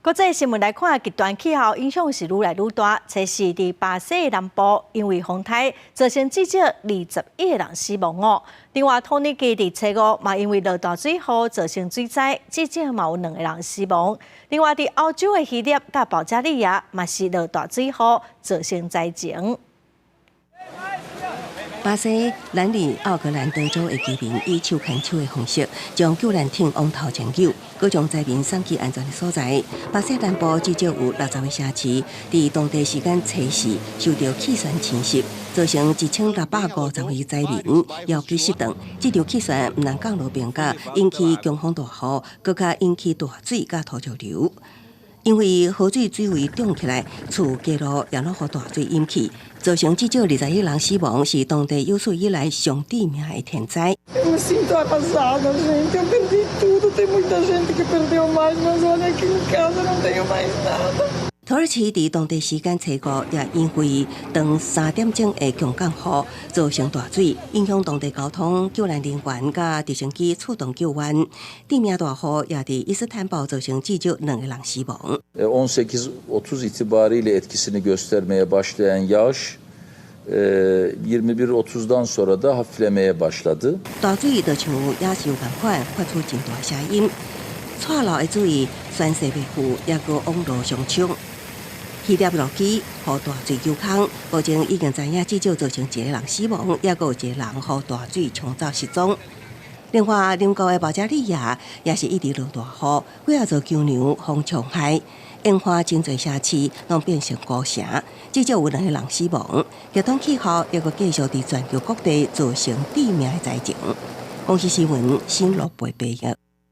国际新闻来看，极端气候影响是愈来愈大。测试伫巴西南部因为风台造成至少21个人死亡哦。另外，土耳其伫初五嘛因为落大水后造成水灾，至少嘛有2个人死亡。另外，伫欧洲的希腊甲保加利亚嘛是落大水后造成灾情。 巴西南里奥格兰德州的居民以手牵手的方式，将救援艇往头前救，各将灾民送去安全的所在。巴西南部至少有60个城市，伫当地时间初四受到气旋侵袭，造成1650位灾民要去失踪。这条气旋唔能降落边角，引起强风大雨，更加引起大水甲土石流。 因为河水水位涨起来，厝街路也落予大水淹去，造成至少21人死亡，是当地有史以来上致命的天灾。土耳其伫当地时间初五也因为当3点钟的强降雨，造成大水，影响当地交通、救援人员甲直升机出动救援。地面大雨也伫伊斯坦堡造成至少2个人死亡。18.30 itibariyle etkisini göstermeye başlayan yağış 21.30'dan sonra da hafiflemeye başladı. 大水就像野兽同款，发出真大声音，岔路的水宣泄袂赴，也搁往路上冲。 希腊落起，予大水救空，目前已经知影至少造成1个人死亡，也有1个人予大水冲走失踪。另外，邻国的保加利亚也是一直落大雨，几啊座桥梁风冲海，烟花真侪城市拢变成孤城，至少有2个人死亡。极端气候也搁继续伫全球各地造成致命的灾情。广西新闻新乐报报道。